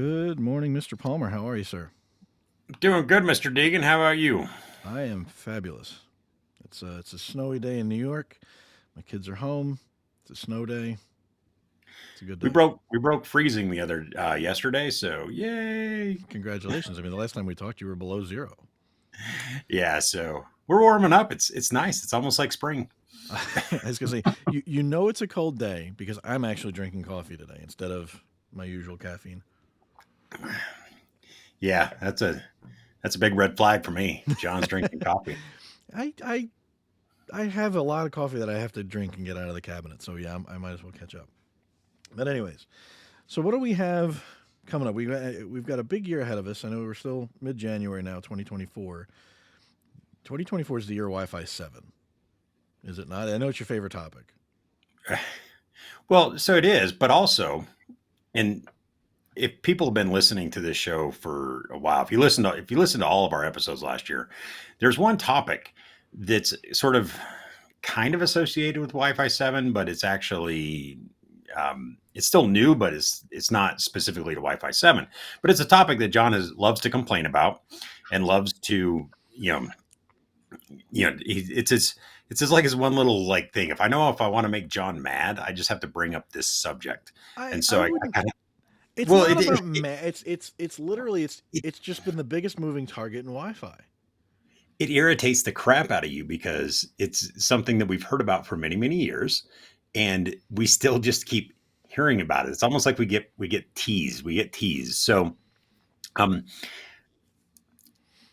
Good morning, Mr. Palmer. How are you, sir? Doing good, Mr. Deegan. How about you? I am fabulous. It's a snowy day in New York. My kids are home. It's a snow day. It's a good We day. broke we broke freezing the other yesterday, so yay! Congratulations. I mean, the last time we talked, you were below zero. Yeah, so we're warming up. It's nice. It's almost like spring. I was gonna say, you know it's a cold day because I'm actually drinking coffee today instead of my usual caffeine. Yeah, that's a big red flag for me. John's drinking coffee. I I I have a lot of coffee that I have to drink and get out of the cabinet. So yeah, I might as well catch up. But anyways, so what do we have coming up? We've got a big year ahead of us. I know we're still mid-January now, 2024. 2024 is the year of Wi-Fi 7. Is it not? I know it's your favorite topic. Well, so it is, but also, and if people have been listening to this show for a while, if you listen to all of our episodes last year, there's one topic that's sort of kind of associated with Wi-Fi 7, but it's actually it's still new, but it's not specifically to Wi-Fi 7. But it's a topic that John loves to complain about and loves to it's like his one little like thing. If I want to make John mad, I just have to bring up this subject, I and I so I wouldn't. kind of It's well not it, about it it's literally it it's just been the biggest moving target in Wi-Fi. it irritates the crap out of you because it's something that we've heard about for many many years, and we still just keep hearing about it. It's almost like we get teased. So um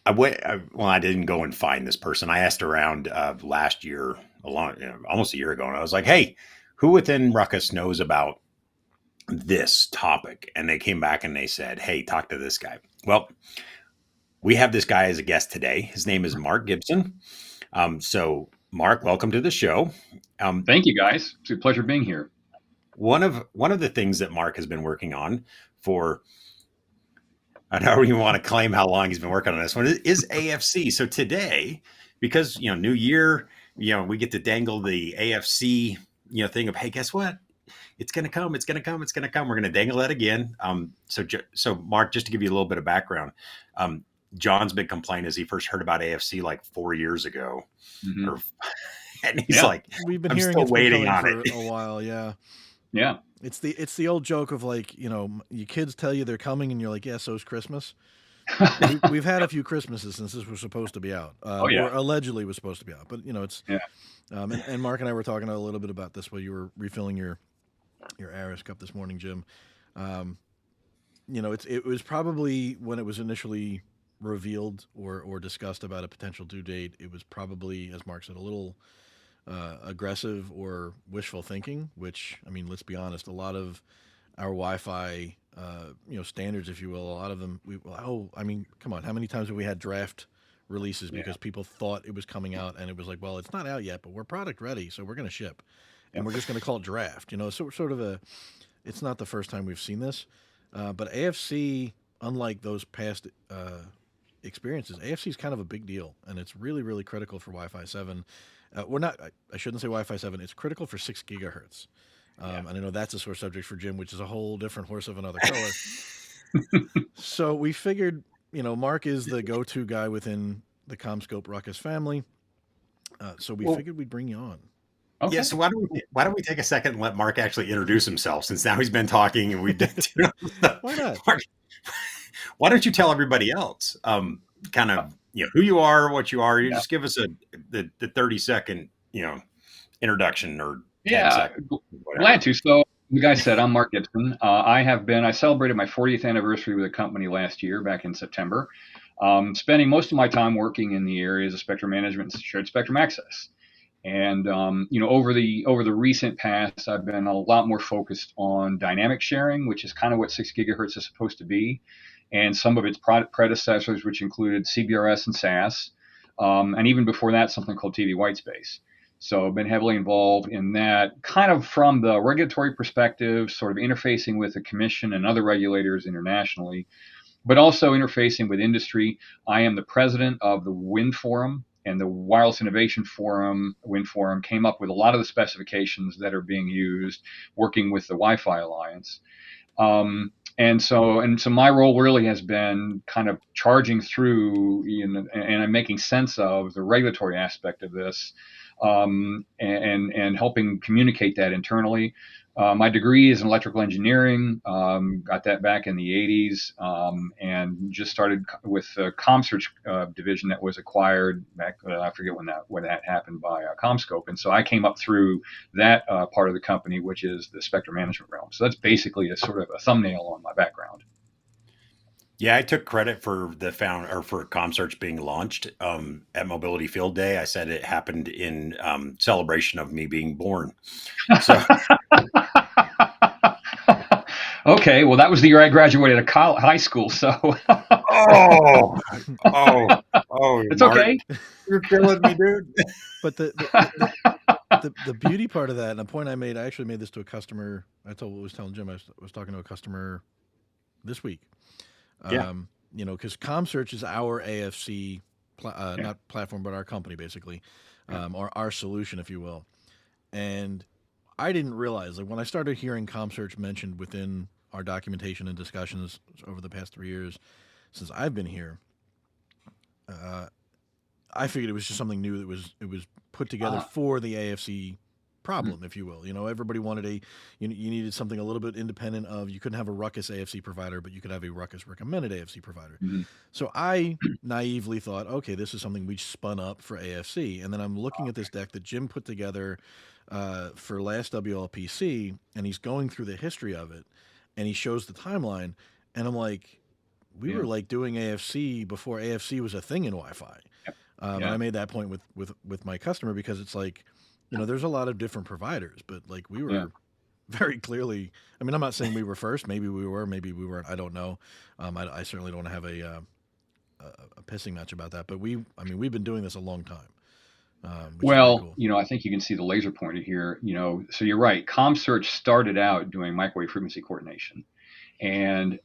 I didn't go and find this person. I asked around last year, almost a year ago, and I was like, "Hey, who within Ruckus knows about this topic?" And they came back and they said, "Hey, talk to this guy." Well, we have this guy as a guest today. His name is Mark Gibson. So, Mark, welcome to the show. Um, Thank you, guys. It's a pleasure being here. one of the things that Mark has been working on for I don't even want to claim how long he's been working on this one is AFC. So today, because New Year, we get to dangle the AFC thing of, hey, guess what? It's gonna come. It's gonna come. It's gonna come. We're gonna dangle that again. So Mark, just to give you a little bit of background, um, John's big complaint is he first heard about AFC like 4 years ago, Hmm. or and he's Yeah, like, We've been I'm hearing still it's been waiting coming on for it. a while. Yeah, yeah, it's the old joke of like your kids tell you they're coming and you're like, yeah, so's Christmas. We've had a few Christmases since this was supposed to be out, oh yeah, or allegedly was supposed to be out. But it's yeah, and Mark and I were talking a little bit about this while you were refilling your Aris cup this morning, Jim. Um, it was probably when it was initially revealed or discussed about a potential due date. It was probably, as Mark said, a little aggressive or wishful thinking. Which I mean, let's be honest, a lot of our Wi-Fi, standards, if you will, a lot of them. I mean, come on, how many times have we had draft releases yeah, because people thought it was coming out and it was like, well, it's not out yet, but we're product ready, so we're going to ship, and yep. we're just going to call it draft. So sort of a. It's not the first time we've seen this, but AFC, unlike those past experiences, AFC is kind of a big deal, and it's really, really critical for Wi-Fi 7. We're not. I shouldn't say Wi-Fi 7. It's critical for 6 gigahertz. Yeah. And I know that's a sore subject for Jim, which is a whole different horse of another color. So we figured, Mark is the go-to guy within the CommScope Ruckus family. So we Well, figured we'd bring you on. yeah. Okay. So why don't we take a second and let Mark actually introduce himself, since now he's been talking and we've been doing all this stuff. Why not? Mark, why don't you tell everybody else, kind Uh, of, who you are, what you are? You yeah, just give us the 30-second, introduction, or 10 yeah. second, Glad whatever. to. So, the guy said, I'm Mark Gibson. I celebrated my 40th anniversary with the company last year, back in September. Spending most of my time working in the areas of spectrum management and shared spectrum access. And over the recent past, I've been a lot more focused on dynamic sharing, which is kind of what 6 gigahertz is supposed to be, and some of its predecessors, which included CBRS and SAS, and even before that, something called TV Whitespace. So I've been heavily involved in that, kind of from the regulatory perspective, sort of interfacing with the commission and other regulators internationally, but also interfacing with industry. I am the president of the Wind Forum, and the Wireless Innovation Forum, Wind Forum, came up with a lot of the specifications that are being used, working with the Wi-Fi Alliance. Um, And so my role really has been kind of charging through, and I'm making sense of the regulatory aspect of this, and helping communicate that internally. My degree is in electrical engineering. Got that back in the 80s, and just started with the ComSearch division that was acquired back. I forget when that happened by CommScope, and so I came up through that part of the company, which is the spectrum management realm. So that's basically a sort of a thumbnail on my background. Yeah, I took credit for for ComSearch being launched at Mobility Field Day. I said it happened in celebration of me being born. So Okay, well, that was the year I graduated high school, so oh, it's Mark, okay. you're killing me, dude. But the beauty part of that, and a point I made, I actually made this to a customer. Was telling Jim, I was talking to a customer this week. Yeah. Because ComSearch is our AFC, Yeah. not platform, but our company basically, or our solution, if you will. And I didn't realize, like, when I started hearing ComSearch mentioned within our documentation and discussions over the past 3 years since I've been here, I figured it was just something new that it was put together for the AFC problem, if you will. Everybody wanted you needed something a little bit independent of, you couldn't have a Ruckus AFC provider, but you could have a Ruckus recommended AFC provider. Mm-hmm. So I naively thought, okay, this is something we spun up for AFC. And then I'm looking at this deck that Jim put together for last WLPC, and he's going through the history of it, and he shows the timeline, and I'm like, we were like doing AFC before AFC was a thing in Wi-Fi. And I made that point with my customer, because it's like, there's a lot of different providers, but like we were very clearly, I mean, I'm not saying we were first, maybe we were, maybe we weren't, I don't know. I certainly don't have a pissing match about that, but we've been doing this a long time. Well, cool. I think you can see the laser pointer here, so you're right. ComSearch started out doing microwave frequency coordination. And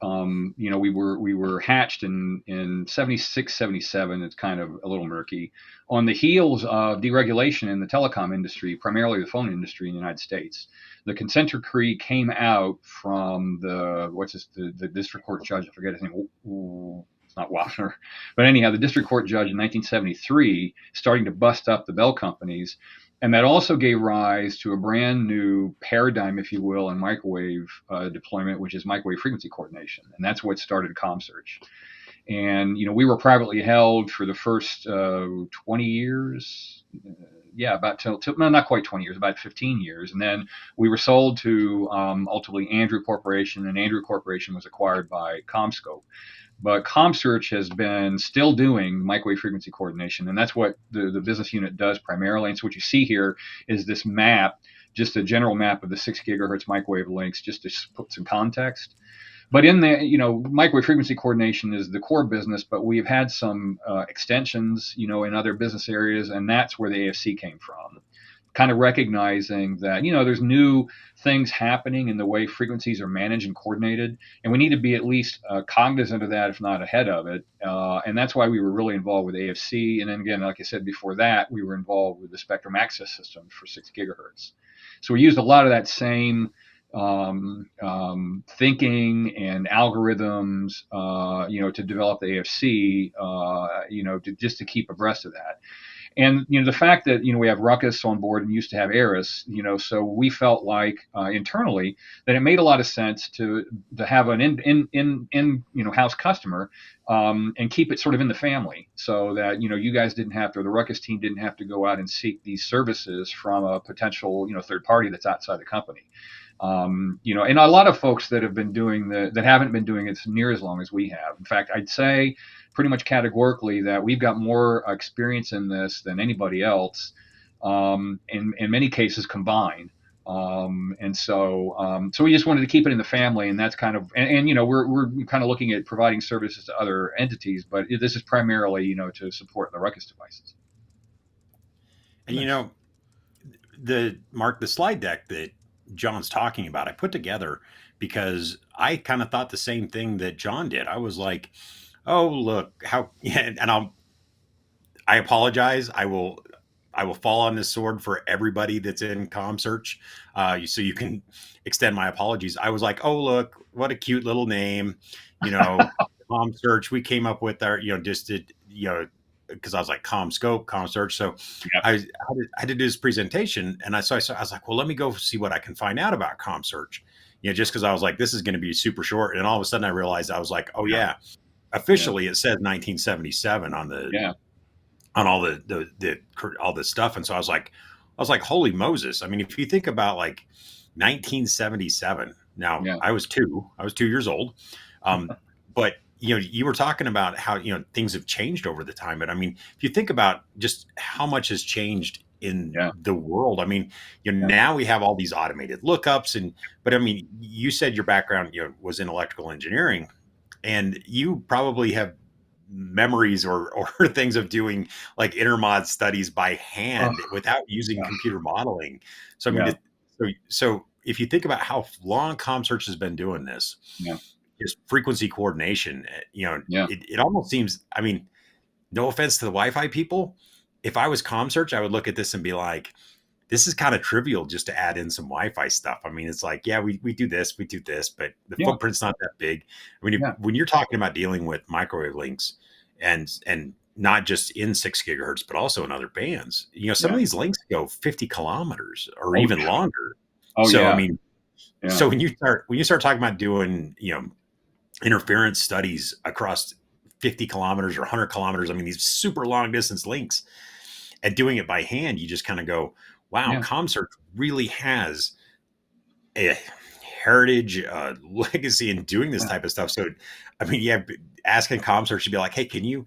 we were hatched in 76, 77. It's kind of a little murky, on the heels of deregulation in the telecom industry, primarily the phone industry in the United States. The consent decree came out from the district court judge. I forget his name. It's not Wapner, but anyhow, the district court judge in 1973, starting to bust up the bell companies. And that also gave rise to a brand new paradigm, if you will, in microwave deployment, which is microwave frequency coordination. And that's what started ComSearch. And, we were privately held for the first 20 years. Not quite 20 years, about 15 years. And then we were sold to ultimately Andrew Corporation, and Andrew Corporation was acquired by CommScope. But ComSearch has been still doing microwave frequency coordination, and that's what the business unit does primarily. And so what you see here is this map, just a general map of the 6 gigahertz microwave links, just to put some context. But in the, microwave frequency coordination is the core business, but we've had some extensions, in other business areas, and that's where the AFC came from. Kind of recognizing that, there's new things happening in the way frequencies are managed and coordinated, and we need to be at least cognizant of that, if not ahead of it. And that's why we were really involved with AFC. And then again, like I said before that, we were involved with the spectrum access system for 6 gigahertz. So we used a lot of that same thinking and algorithms, to develop the AFC, just to keep abreast of that. And the fact that we have Ruckus on board and used to have Eris, so we felt like internally that it made a lot of sense to have an in house customer, and keep it sort of in the family, so that you guys didn't have to, or the Ruckus team didn't have to go out and seek these services from a potential third party that's outside the company. And a lot of folks that have been doing that haven't been doing it near as long as we have. In fact, I'd say pretty much categorically that we've got more experience in this than anybody else, in many cases combined. And so we just wanted to keep it in the family, and that's kind of, and we're kind of looking at providing services to other entities, but this is primarily, to support the Ruckus devices. And the slide deck that John's talking about, I put together because I kind of thought the same thing that John did. I was like, oh, look how, and I apologize. I will I will fall on this sword for everybody that's in ComSearch. So you can extend my apologies. I was like, oh, look, what a cute little name, ComSearch. We came up with our, just to, because I was like ComScope, ComSearch. So Yeah. I had to do this presentation, and I was like, well, let me go see what I can find out about ComSearch. Just because I was like, this is going to be super short, and all of a sudden I realized, I was like, oh yeah, officially it says 1977 on the on all all this stuff, and so I was like, holy Moses! I mean, if you think about like 1977, now I was 2 years old, but you were talking about how things have changed over the time, but I mean, if you think about just how much has changed in the world, I mean, now we have all these automated lookups, but I mean, you said your background was in electrical engineering, and you probably have memories or things of doing like intermod studies by hand without using computer modeling. So I mean, so if you think about how long ComSearch has been doing this, just frequency coordination, it almost seems, I mean, no offense to the Wi-Fi people, if I was ComSearch, I would look at this and be like, this is kind of trivial just to add in some Wi-Fi stuff. I mean, it's like, we do this, but the footprint's not that big. I mean, when you're talking about dealing with microwave links and not just in 6 gigahertz, but also in other bands, some of these links go 50 kilometers or even longer. I mean, so when you start talking about doing, interference studies across 50 kilometers or 100 kilometers, I mean, these super long distance links, and doing it by hand, you just kind of go, wow, ComSearch really has a heritage, legacy in doing this type of stuff. So, I mean, asking ComSearch to be like, hey, can you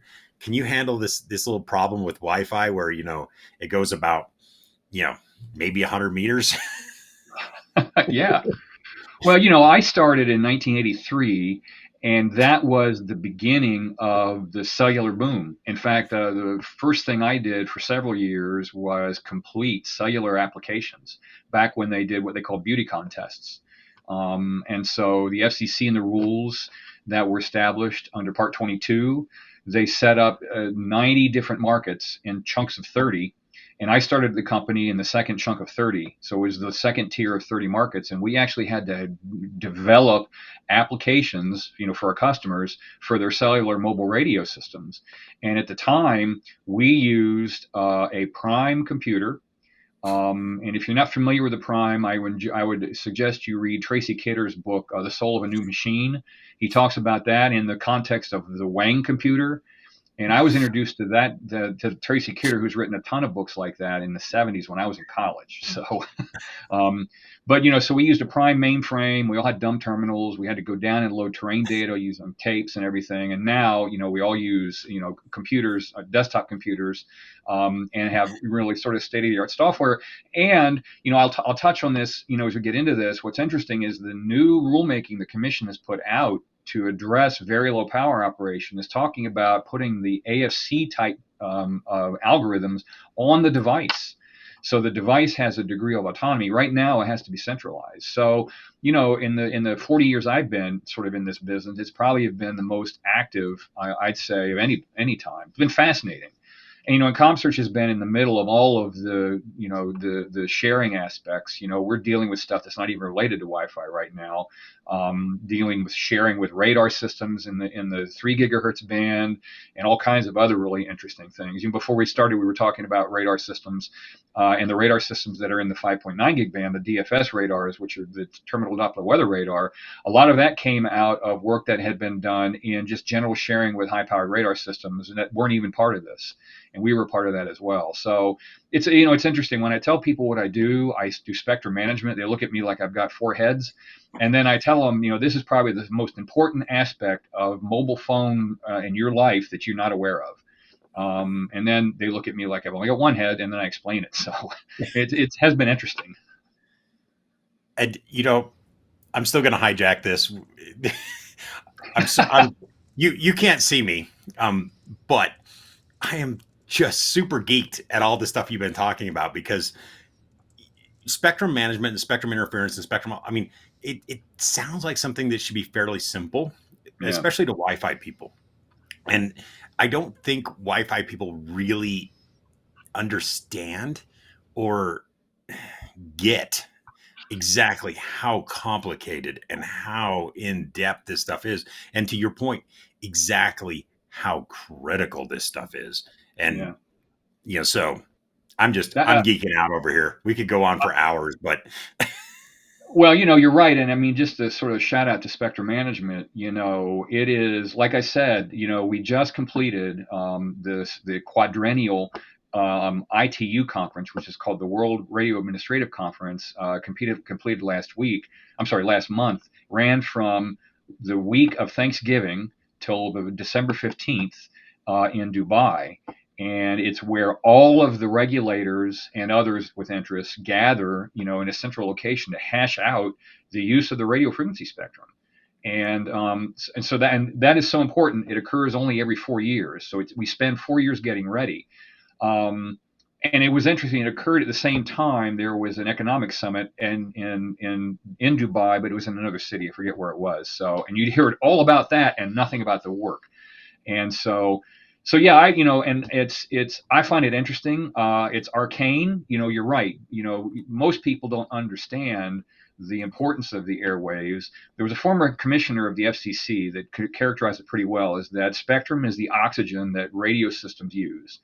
handle this little problem with Wi-Fi where, it goes about, maybe 100 meters? Yeah. Well, I started in 1983, and that was the beginning of the cellular boom. In fact, the first thing I did for several years was complete cellular applications back when they did what they called beauty contests. And so the FCC and the rules that were established under Part 22, they set up 90 different markets in chunks of 30. And I started the company in the second chunk of 30. So it was the second tier of 30 markets. And we actually had to develop applications, for our customers for their cellular mobile radio systems. And at the time, we used a Prime computer. And if you're not familiar with the Prime, I would suggest you read Tracy Kidder's book, The Soul of a New Machine. He talks about that in the context of the Wang computer. And I was introduced to that to Tracy Kidder, who's written a ton of books like that in the 70s when I was in college. So, so we used a Prime mainframe. We all had dumb terminals. We had to go down and load terrain data using tapes and everything. And now, we all use, computers, desktop computers, and have really sort of state-of-the-art software. And, I'll touch on this, as we get into this. What's interesting is the new rulemaking the commission has put out to address very low power operation is talking about putting the AFC type algorithms on the device. So the device has a degree of autonomy. Right now, it has to be centralized. So, in the 40 years I've been sort of in this business, it's probably been the most active, I'd say, of any time. It's been fascinating. And, and ComSearch has been in the middle of all of the, the sharing aspects. We're dealing with stuff that's not even related to Wi-Fi right now, dealing with sharing with radar systems in the 3 gigahertz band and all kinds of other really interesting things. Before we started, we were talking about radar systems and the radar systems that are in the 5.9 gig band, the DFS radars, which are the terminal Doppler weather radar. A lot of that came out of work that had been done in just general sharing with high-powered radar systems and that weren't even part of this. And we were part of that as well. So it's interesting when I tell people what I do spectrum management. They look at me like I've got 4 heads. And then I tell them, this is probably the most important aspect of mobile phone in your life that you're not aware of. And then they look at me like I've only got 1 head, and then I explain it. So it has been interesting. And, I'm still going to hijack this. You can't see me, but I am just super geeked at all the stuff you've been talking about, because spectrum management and spectrum interference and spectrum, I mean, it sounds like something that should be fairly simple, especially to Wi-Fi people. And I don't think Wi-Fi people really understand or get exactly how complicated and how in depth this stuff is. And to your point, exactly how critical this stuff is. And, so I'm geeking out over here. We could go on for hours, but. Well, you're right. And I mean, just to sort of shout out to Spectrum Management, it is, like I said, we just completed the quadrennial ITU conference, which is called the World Radio Administrative Conference, completed last month, ran from the week of Thanksgiving till December 15th in Dubai. And it's where all of the regulators and others with interest gather, in a central location to hash out the use of the radio frequency spectrum. And so that is so important. It occurs only every 4 years. So we spend 4 years getting ready. And it was interesting. It occurred at the same time. There was an economic summit in Dubai, but it was in another city. I forget where it was. So, and you'd hear all about that and nothing about the work. And so yeah, I find it interesting. It's arcane. You're right. Most people don't understand the importance of the airwaves. There was a former commissioner of the FCC that characterized it pretty well, is that spectrum is the oxygen that radio systems use.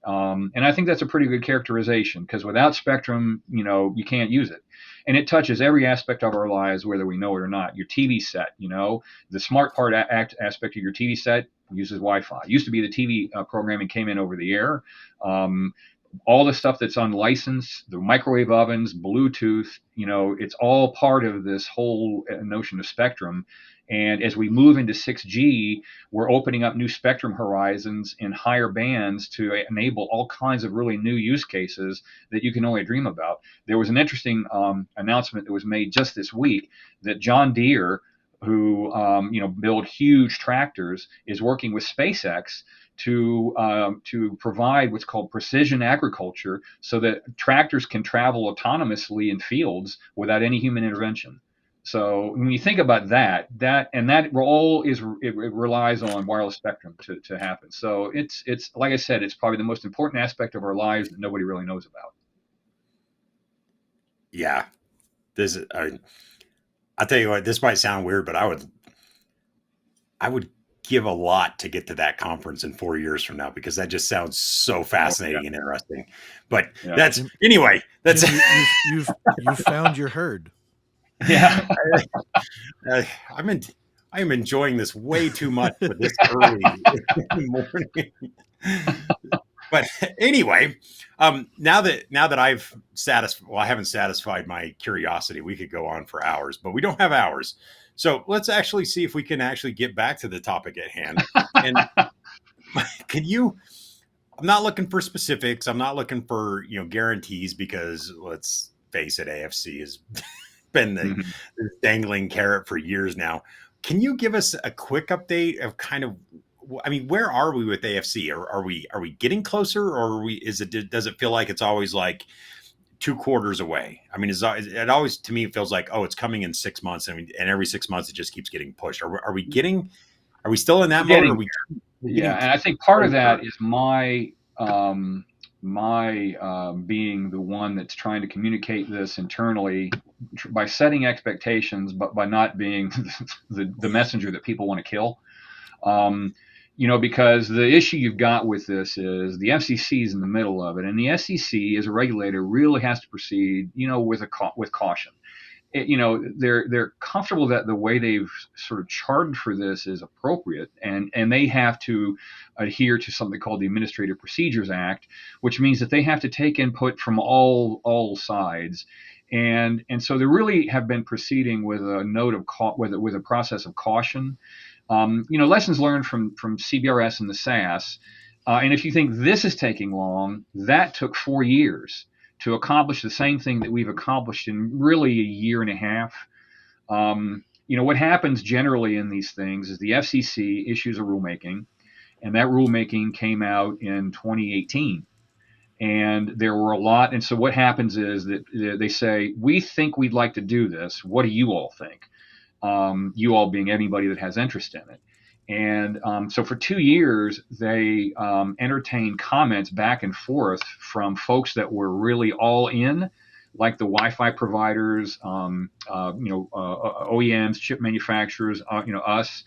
And I think that's a pretty good characterization, because without spectrum, you can't use it. And it touches every aspect of our lives, whether we know it or not. Your TV set, the smart part aspect of your TV set uses Wi-Fi. It used to be the TV programming came in over the air. All the stuff that's unlicensed, the microwave ovens, Bluetooth, it's all part of this whole notion of spectrum. And as we move into 6G, we're opening up new spectrum horizons in higher bands to enable all kinds of really new use cases that you can only dream about. There was an interesting announcement that was made just this week that John Deere, who build huge tractors, is working with SpaceX to provide what's called precision agriculture, so that tractors can travel autonomously in fields without any human intervention. So when you think about that all it relies on wireless spectrum to happen. So it's like I said, it's probably the most important aspect of our lives that nobody really knows about. Yeah, I'll tell you what, this might sound weird, but I would give a lot to get to that conference in 4 years from now, because that just sounds so fascinating and interesting. But anyway, that's you've found your herd. Yeah. I am enjoying this way too much for this early in the morning. But anyway, now that I've I haven't satisfied my curiosity. We could go on for hours, but we don't have hours. So let's actually see if we can actually get back to the topic at hand. And I'm not looking for specifics. I'm not looking for, guarantees, because let's face it, AFC has been the dangling carrot for years now. Can you give us a quick update of kind of, where are we with AFC? Are we getting closer, or does it feel like it's always like 2 quarters away? It always, to me, feels like, it's coming in 6 months. And every 6 months it just keeps getting pushed. Are we still in that mode? And I think part of that is my being the one that's trying to communicate this internally by setting expectations, but by not being the messenger that people want to kill. Because the issue you've got with this is the FCC is in the middle of it, and the FCC as a regulator really has to proceed, with caution. They're comfortable that the way they've sort of charted for this is appropriate, and they have to adhere to something called the Administrative Procedures Act, which means that they have to take input from all sides. And so they really have been proceeding with a note of with a process of caution. Lessons learned from CBRS and the SAS. And if you think this is taking long, that took 4 years to accomplish the same thing that we've accomplished in really a year and a half. What happens generally in these things is the FCC issues a rulemaking, and that rulemaking came out in 2018. And there were a lot. And so what happens is that they say, we think we'd like to do this. What do you all think? You all being anybody that has interest in it. And so for 2 years, they entertained comments back and forth from folks that were really all in, like the Wi-Fi providers, OEMs, chip manufacturers, us,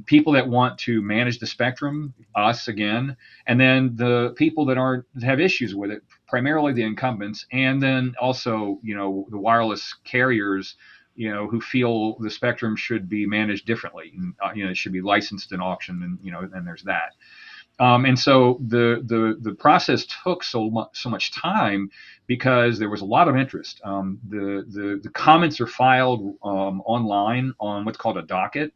people that want to manage the spectrum, us again, and then the people that have issues with it, primarily the incumbents, and then also the wireless carriers, who feel the spectrum should be managed differently, and it should be licensed and auctioned, and there's that. And so the process took so much time because there was a lot of interest. The comments are filed online on what's called a docket,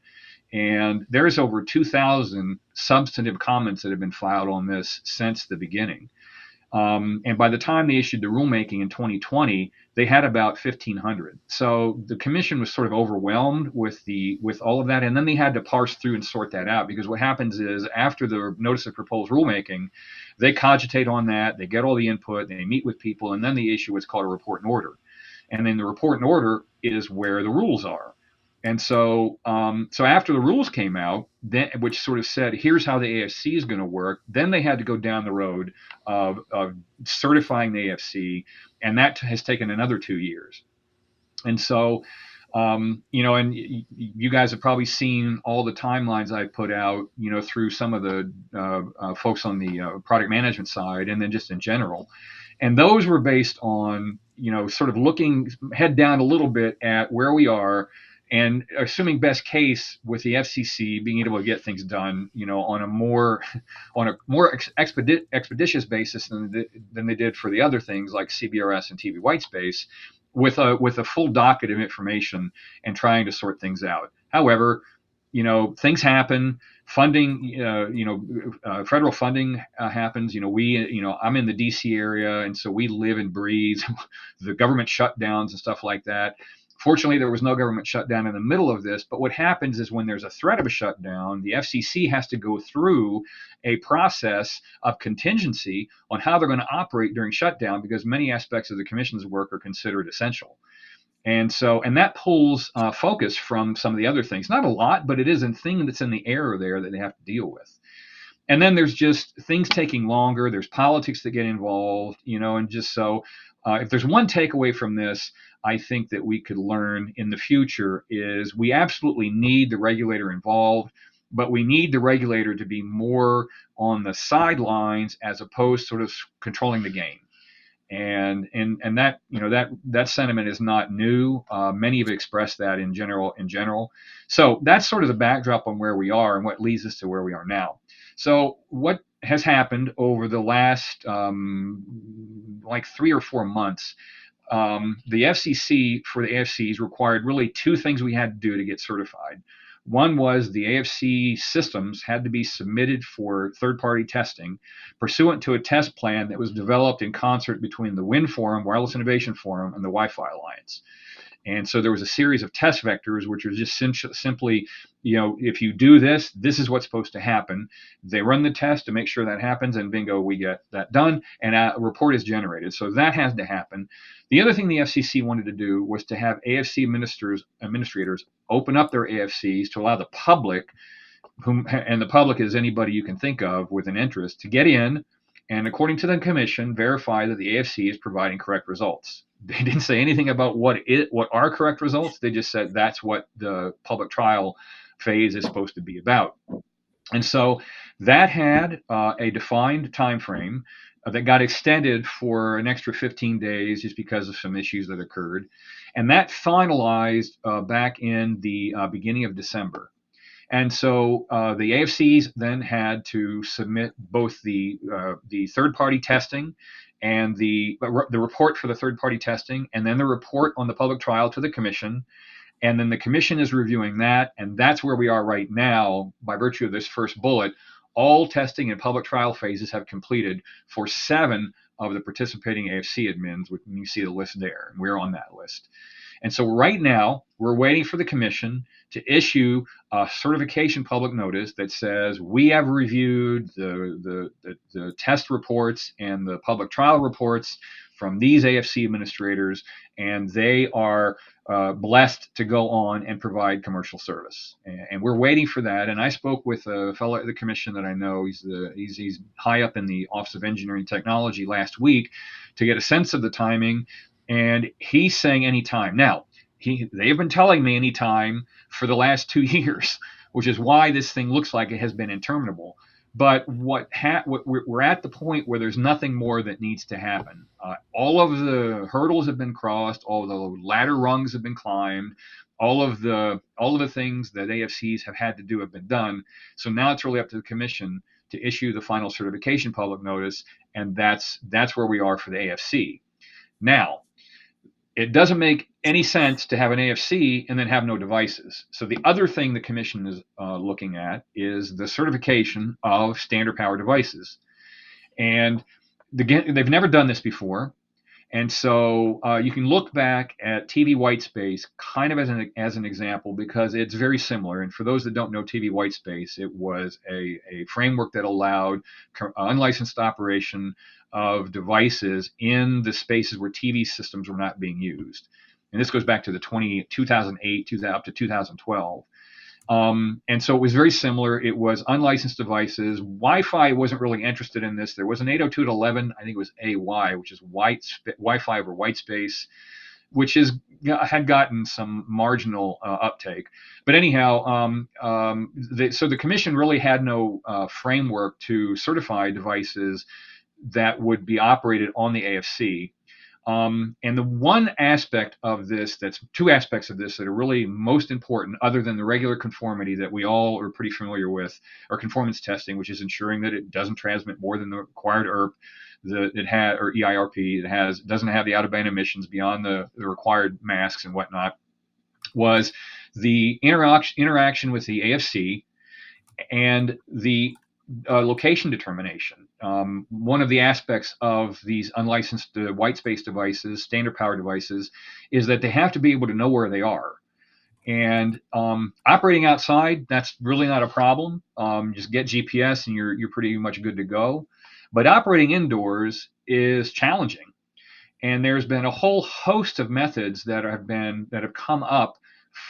and there's over 2,000 substantive comments that have been filed on this since the beginning. And by the time they issued the rulemaking in 2020, they had about 1,500. So the commission was sort of overwhelmed with all of that, and then they had to parse through and sort that out, because what happens is after the notice of proposed rulemaking, they cogitate on that, they get all the input, they meet with people, and then they issue what's called a report and order. And then the report and order is where the rules are. And so after the rules came out, which sort of said, here's how the AFC is going to work, then they had to go down the road of certifying the AFC, and that has taken another 2 years. And so, and you guys have probably seen all the timelines I put out, through some of the folks on the product management side, and then just in general. And those were based on, sort of looking head down a little bit at where we are, and assuming best case with the FCC being able to get things done, on a more expeditious basis than they did for the other things like CBRS and TV whitespace, with a full docket of information and trying to sort things out. However, things happen. Funding, federal funding happens. I'm in the DC area, and so we live and breathe the government shutdowns and stuff like that. Fortunately, there was no government shutdown in the middle of this, but what happens is when there's a threat of a shutdown, the FCC has to go through a process of contingency on how they're going to operate during shutdown, because many aspects of the commission's work are considered essential. And that pulls focus from some of the other things. Not a lot, but it is a thing that's in the air there that they have to deal with. And then there's just things taking longer. There's politics that get involved, and just so if there's one takeaway from this, I think that we could learn in the future is we absolutely need the regulator involved, but we need the regulator to be more on the sidelines as opposed to sort of controlling the game. And that that sentiment is not new. Many have expressed that in general. So that's sort of the backdrop on where we are and what leads us to where we are now. So what has happened over the last 3 or 4 months? The FCC for the AFCs required really two things we had to do to get certified. One was the AFC systems had to be submitted for third-party testing pursuant to a test plan that was developed in concert between the WIN Forum, Wireless Innovation Forum, and the Wi-Fi Alliance. And so there was a series of test vectors, which are just simply, if you do this, this is what's supposed to happen. They run the test to make sure that happens, and bingo, we get that done, and a report is generated. So that has to happen. The other thing the FCC wanted to do was to have AFC administrators open up their AFCs to allow the public, and the public is anybody you can think of with an interest, to get in and, according to the commission, verify that the AFC is providing correct results. They didn't say anything about what are correct results. They just said that's what the public trial phase is supposed to be about. And so that had a defined time frame that got extended for an extra 15 days just because of some issues that occurred. And that finalized back in the beginning of December. And so the AFCs then had to submit both the third-party testing and the report for the third-party testing, and then the report on the public trial to the commission. And then the commission is reviewing that, and that's where we are right now by virtue of this first bullet. All testing and public trial phases have completed for 7 of the participating AFC admins, which you see the list there, and we're on that list. And so right now, we're waiting for the commission to issue a certification public notice that says we have reviewed the test reports and the public trial reports from these AFC administrators, and they are blessed to go on and provide commercial service. And we're waiting for that. And I spoke with a fellow at the commission that I know. He's high up in the Office of Engineering Technology last week to get a sense of the timing. And he's saying anytime. Now, they have been telling me anytime for the last 2 years, which is why this thing looks like it has been interminable. But we're at the point where there's nothing more that needs to happen. All of the hurdles have been crossed. All of the ladder rungs have been climbed. All of the things that AFCs have had to do have been done. So now it's really up to the commission to issue the final certification public notice, and that's where we are for the AFC. Now, it doesn't make any sense to have an AFC and then have no devices. So the other thing the commission is looking at is the certification of standard power devices. And they've never done this before. And so you can look back at TV Whitespace kind of as an example, because it's very similar. And for those that don't know TV Whitespace, it was a framework that allowed unlicensed operation of devices in the spaces where TV systems were not being used. And this goes back to the 2008 up to 2012. And so it was very similar. It was unlicensed devices. Wi-Fi wasn't really interested in this. There was an 802.11, I think it was AY, which is Wi-Fi over white space, which had gotten some marginal uptake. But anyhow, so the commission really had no framework to certify devices that would be operated on the AFC. And the one aspect of this, that's two aspects of this that are really most important, other than the regular conformity that we all are pretty familiar with, are conformance testing, which is ensuring that it doesn't transmit more than the required EIRP or EIRP. It doesn't have the out-of-band emissions beyond the required masks and whatnot. Was the interaction with the AFC and the location determination. One of the aspects of these unlicensed white space devices, standard power devices, is that they have to be able to know where they are. And operating outside, that's really not a problem. Just get GPS and you're pretty much good to go. But operating indoors is challenging. And there's been a whole host of methods that have come up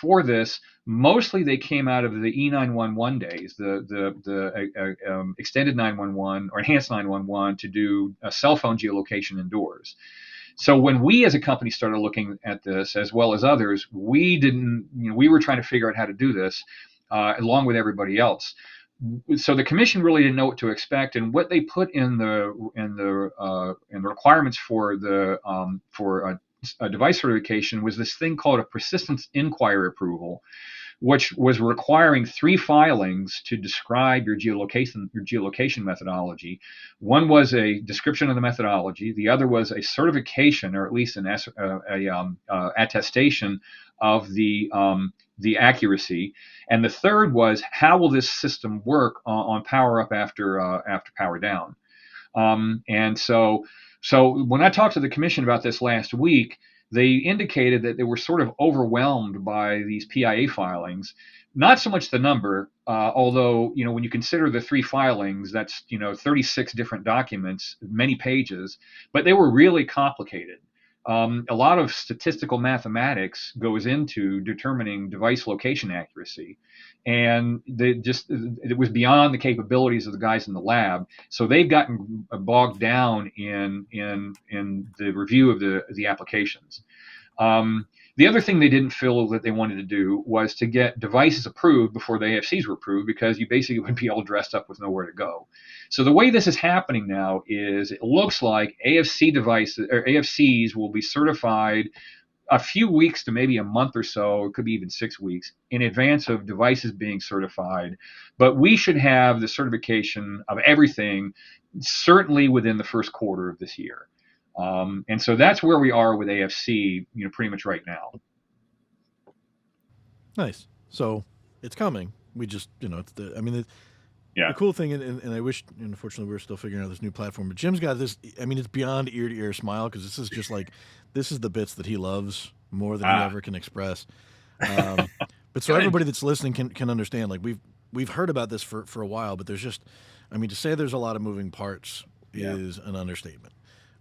for this. Mostly they came out of the E911 days, the extended 911 or enhanced 911 to do a cell phone geolocation indoors. So when we as a company started looking at this, as well as others, we were trying to figure out how to do this along with everybody else. So the commission really didn't know what to expect, and what they put in the requirements for a device certification was this thing called a persistence inquiry approval, which was requiring 3 filings to describe your geolocation methodology. One was a description of the methodology. The other was a certification, or at least an attestation of the accuracy. And the third was, how will this system work on power up after power down? And so when I talked to the commission about this last week, they indicated that they were sort of overwhelmed by these PIA filings. Not so much the number, although, when you consider the 3 filings, that's, 36 different documents, many pages, but they were really complicated. A lot of statistical mathematics goes into determining device location accuracy, and it was beyond the capabilities of the guys in the lab. So they've gotten bogged down in the review of the applications. The other thing they didn't feel that they wanted to do was to get devices approved before the AFCs were approved, because you basically would be all dressed up with nowhere to go. So the way this is happening now is it looks like AFCs will be certified a few weeks to maybe a month or so, it could be even 6 weeks, in advance of devices being certified. But we should have the certification of everything certainly within the first quarter of this year. And so that's where we are with AFC, pretty much right now. Nice. So it's coming. We just, it's the cool thing, and I wish, unfortunately, we're still figuring out this new platform, but Jim's got this, it's beyond ear to ear smile, because this is just like, this is the bits that he loves more than he ever can express. But so everybody that's listening can understand, like we've heard about this for a while, but there's just, to say there's a lot of moving parts is an understatement.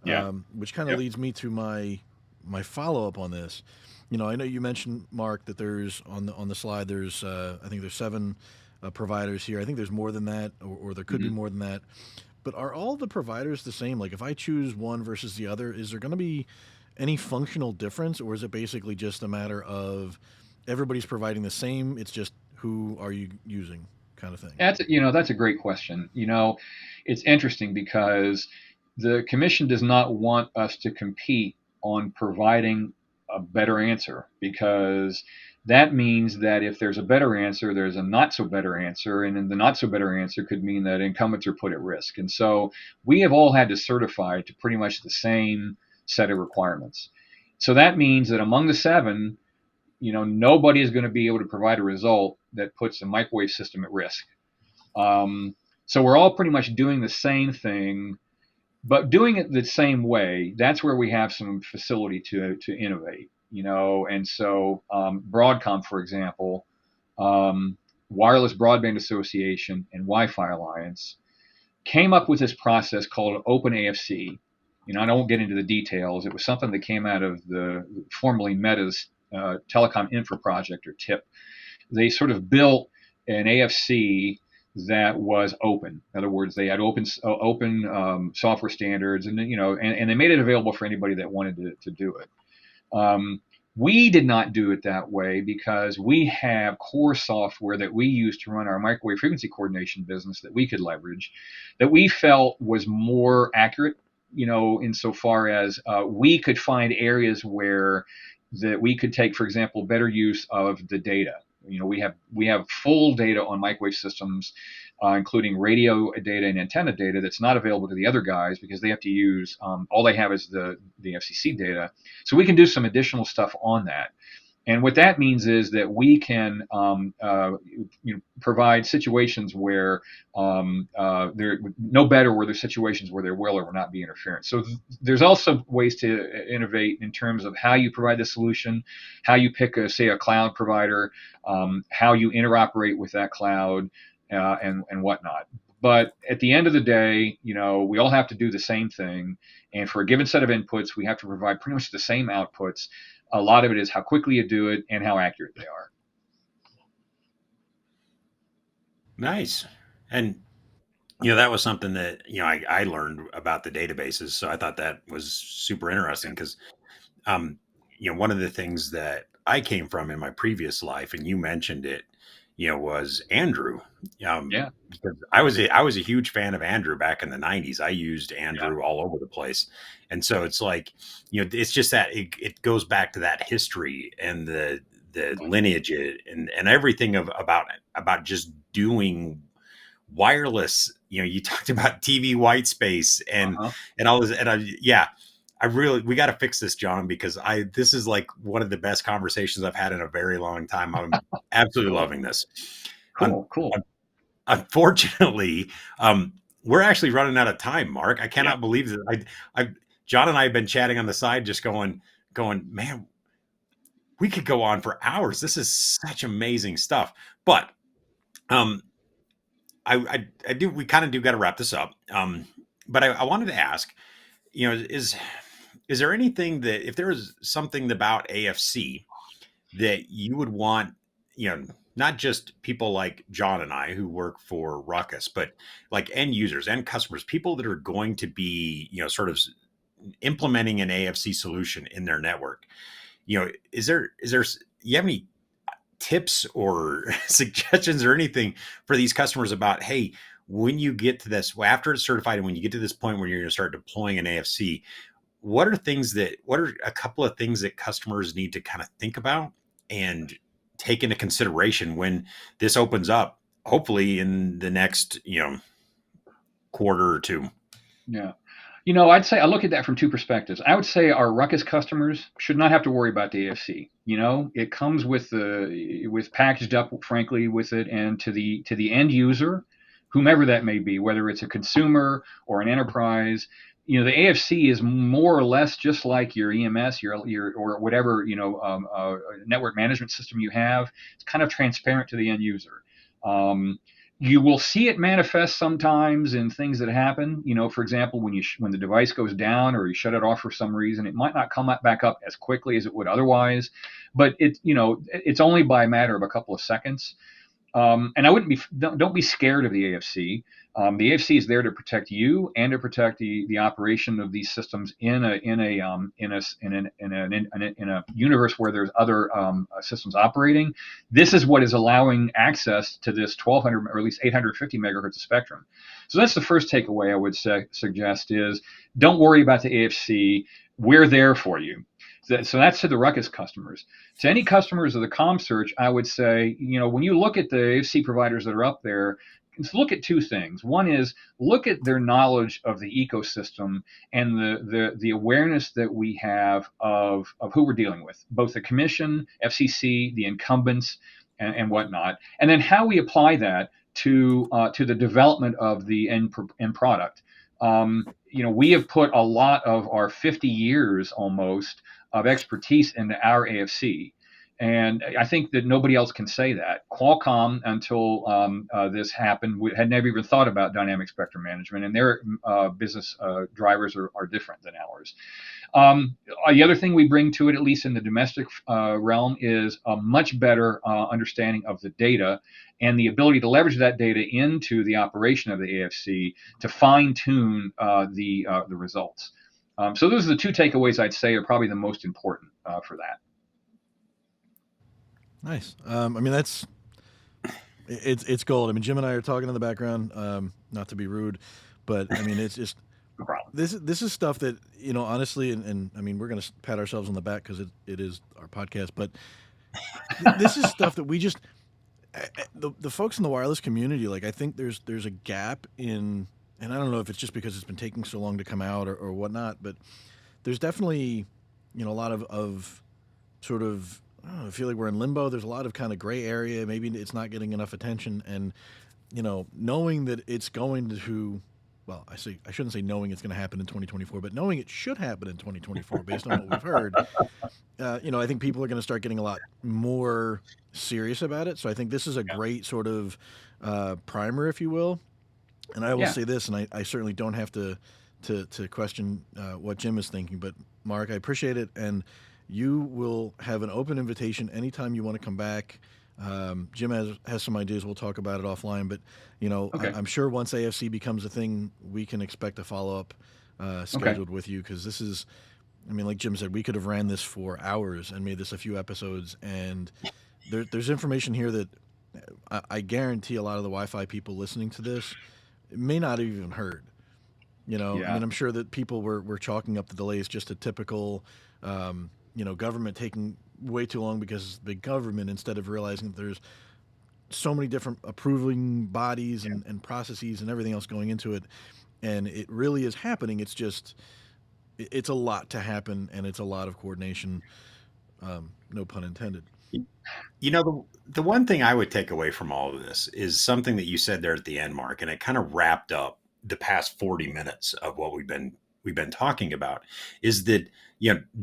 Yeah. Which kind of Yep. leads me to my follow up on this. I know you mentioned, Mark, that there's on the slide. There's I think there's 7 providers here. I think there's more than that, or there could be Hmm. more than that. But are all the providers the same? Like, if I choose one versus the other, is there going to be any functional difference, or is it basically just a matter of everybody's providing the same? It's just who are you using, kind of thing. That's a great question. It's interesting because the commission does not want us to compete on providing a better answer, because that means that if there's a better answer, there's a not so better answer, and then the not so better answer could mean that incumbents are put at risk. And so we have all had to certify to pretty much the same set of requirements. So that means that among the 7, nobody is going to be able to provide a result that puts a microwave system at risk. So we're all pretty much doing the same thing, but doing it the same way. That's where we have some facility to innovate, And so Broadcom, for example, Wireless Broadband Association and Wi-Fi Alliance came up with this process called Open AFC. I don't get into the details. It was something that came out of the formerly Meta's Telecom Infra Project, or TIP. They sort of built an AFC that was open. In other words, they had open software standards, and and they made it available for anybody that wanted to do it. We did not do it that way because we have core software that we use to run our microwave frequency coordination business that we could leverage, that we felt was more accurate, insofar as we could find areas where that we could take, for example, better use of the data. We have full data on microwave systems, including radio data and antenna data that's not available to the other guys because they have to use all they have is the FCC data. So we can do some additional stuff on that. And what that means is that we can provide situations where there no better where there's situations where there will or will not be interference. So there's also ways to innovate in terms of how you provide the solution, how you pick say a cloud provider, how you interoperate with that cloud, and whatnot. But at the end of the day, we all have to do the same thing. And for a given set of inputs, we have to provide pretty much the same outputs. A lot of it is how quickly you do it and how accurate they are. Nice. And that was something that I learned about the databases, so I thought that was super interesting because one of the things that I came from in my previous life, and you mentioned it, was Andrew. Yeah. Because I was a huge fan of Andrew back in the 90s. I used Andrew all over the place. And so it's like, it's just that it goes back to that history and the lineage and everything about just doing wireless. You talked about TV white space and all this, and we got to fix this, John, because this is like one of the best conversations I've had in a very long time. I'm absolutely loving this. Cool. Unfortunately, we're actually running out of time, Mark. I cannot believe that. John and I have been chatting on the side, just going, man, we could go on for hours. This is such amazing stuff. But we kind of do got to wrap this up. But I wanted to ask, is there anything that, if there was something about AFC that you would want, not just people like John and I who work for Ruckus, but like end users and customers, people that are going to be, sort of implementing an AFC solution in their network. Is there, you have any tips or suggestions or anything for these customers about, hey, when you get to this, after it's certified, and when you get to this point where you're going to start deploying an AFC, what are a couple of things that customers need to kind of think about and take into consideration when this opens up, hopefully in the next, quarter or two? Yeah. I'd say I look at that from two perspectives. I would say our Ruckus customers should not have to worry about the AFC. It comes with packaged up, frankly, with it, and to the end user, whomever that may be, whether it's a consumer or an enterprise. The AFC is more or less just like your EMS, your or whatever network management system you have. It's kind of transparent to the end user. You will see it manifest sometimes in things that happen. For example, when the device goes down or you shut it off for some reason, it might not come back up as quickly as it would otherwise. But it's only by a matter of a couple of seconds. And don't be scared of the AFC. The AFC is there to protect you and to protect the operation of these systems in a universe where there's other systems operating. This is what is allowing access to this 1200 or at least 850 megahertz of spectrum. So that's the first takeaway I would suggest is don't worry about the AFC. We're there for you. So that's to the Ruckus customers. To any customers of the ComSearch, I would say, when you look at the AFC providers that are up there, look at two things. One is look at their knowledge of the ecosystem and the awareness that we have of who we're dealing with, both the commission, FCC, the incumbents, and whatnot, and then how we apply that to the development of the end product. We have put a lot of our 50 years almost of expertise into our AFC. And I think that nobody else can say that. Qualcomm, until this happened, had never even thought about dynamic spectrum management, and their business drivers are different than ours. The other thing we bring to it, at least in the domestic realm, is a much better understanding of the data and the ability to leverage that data into the operation of the AFC to fine-tune the results. So those are the two takeaways I'd say are probably the most important for that. Nice. It's gold. Jim and I are talking in the background, not to be rude, but it's just No problem. this is stuff that, honestly, and we're going to pat ourselves on the back because it is our podcast, but this is stuff that we just, the folks in the wireless community, like, I think there's a gap in, and I don't know if it's just because it's been taking so long to come out or whatnot, but there's definitely, a lot of sort of, I feel like we're in limbo. There's a lot of kind of gray area. Maybe it's not getting enough attention. And, knowing that it's going to, well, I shouldn't say knowing it's going to happen in 2024, but knowing it should happen in 2024 based on what we've heard, I think people are going to start getting a lot more serious about it. So I think this is a great sort of primer, if you will. And I will say this, and I certainly don't have to question what Jim is thinking, but Mark, I appreciate it. And you will have an open invitation anytime you want to come back. Jim has some ideas. We'll talk about it offline. But, I'm sure once AFC becomes a thing, we can expect a follow-up scheduled with you, because this is, like Jim said, we could have ran this for hours and made this a few episodes. And there's information here that I guarantee a lot of the Wi-Fi people listening to this may not have even heard. I'm sure that people were chalking up the delays just to typical government taking way too long because the government, instead of realizing that there's so many different approving bodies and processes and everything else going into it, and it really is happening. It's just, it's a lot to happen, and it's a lot of coordination, no pun intended. The one thing I would take away from all of this is something that you said there at the end, Mark, and it kind of wrapped up the past 40 minutes of what we've been talking about, is that,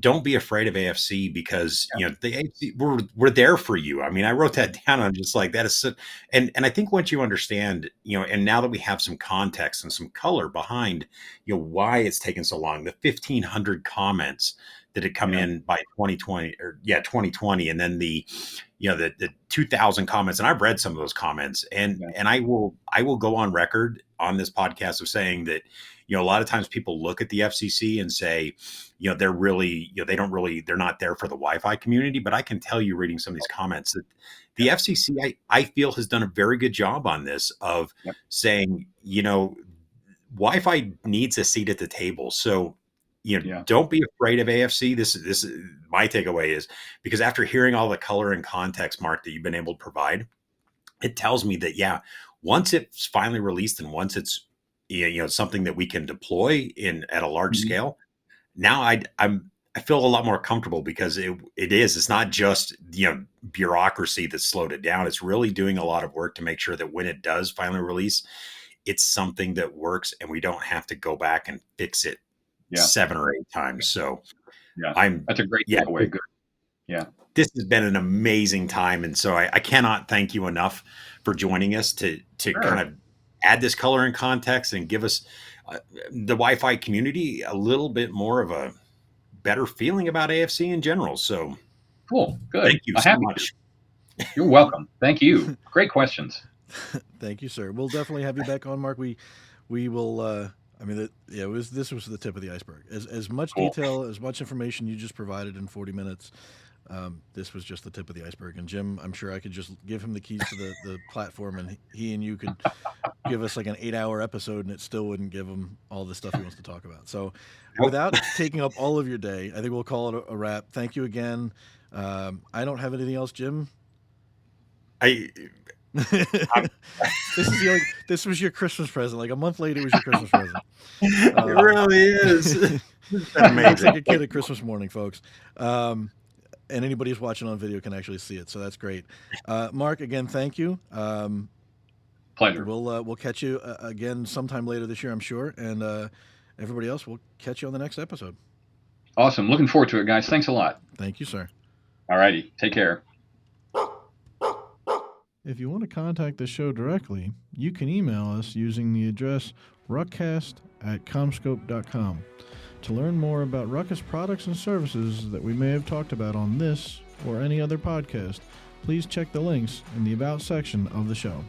don't be afraid of AFC, because, the AFC, we're there for you. I wrote that down. I'm just like, that is so, and I think once you understand, and now that we have some context and some color behind, why it's taken so long, the 1,500 comments that had come in by 2020, and then the 2,000 comments, and I've read some of those comments, and I will go on record on this podcast of saying that, a lot of times people look at the FCC and say, they're really, they're not there for the Wi-Fi community. But I can tell you, reading some of these comments, that the FCC, I feel, has done a very good job on this of saying, Wi-Fi needs a seat at the table. So, don't be afraid of AFC. This is my takeaway, is because after hearing all the color and context, Mark, that you've been able to provide, it tells me that, once it's finally released and once it's, something that we can deploy at a large scale, now I feel a lot more comfortable, because it's not just, bureaucracy that slowed it down. It's really doing a lot of work to make sure that when it does finally release, it's something that works and we don't have to go back and fix it 7 or 8 times. So that's a great takeaway. Good. Yeah. This has been an amazing time, and so I cannot thank you enough for joining us to Sure. kind of add this color and context and give us the Wi-Fi community a little bit more of a better feeling about AFC in general. So Cool. Good. thank you I'm so happy much. to. You're welcome. Thank you. Great questions. Thank you, sir. We'll definitely have you back on, Mark. We will. I mean, this was the tip of the iceberg. As much Cool. detail, as much information you just provided in 40 minutes. This was just the tip of the iceberg. And Jim, I'm sure I could just give him the keys to the platform, and he and you could give us like an 8-hour episode, and it still wouldn't give him all the stuff he wants to talk about. So, without taking up all of your day, I think we'll call it a wrap. Thank you again. I don't have anything else, Jim. This was your Christmas present. Like a month later, it was your Christmas present. It really is. It's like a kid at Christmas morning, folks. And anybody who's watching on video can actually see it, so that's great. Mark, again, thank you. Pleasure. We'll catch you again sometime later this year, I'm sure. And everybody else, we'll catch you on the next episode. Awesome. Looking forward to it, guys. Thanks a lot. Thank you, sir. All righty. Take care. If you want to contact the show directly, you can email us using the address ruckcast@comscope.com. To learn more about Ruckus products and services that we may have talked about on this or any other podcast, please check the links in the About section of the show.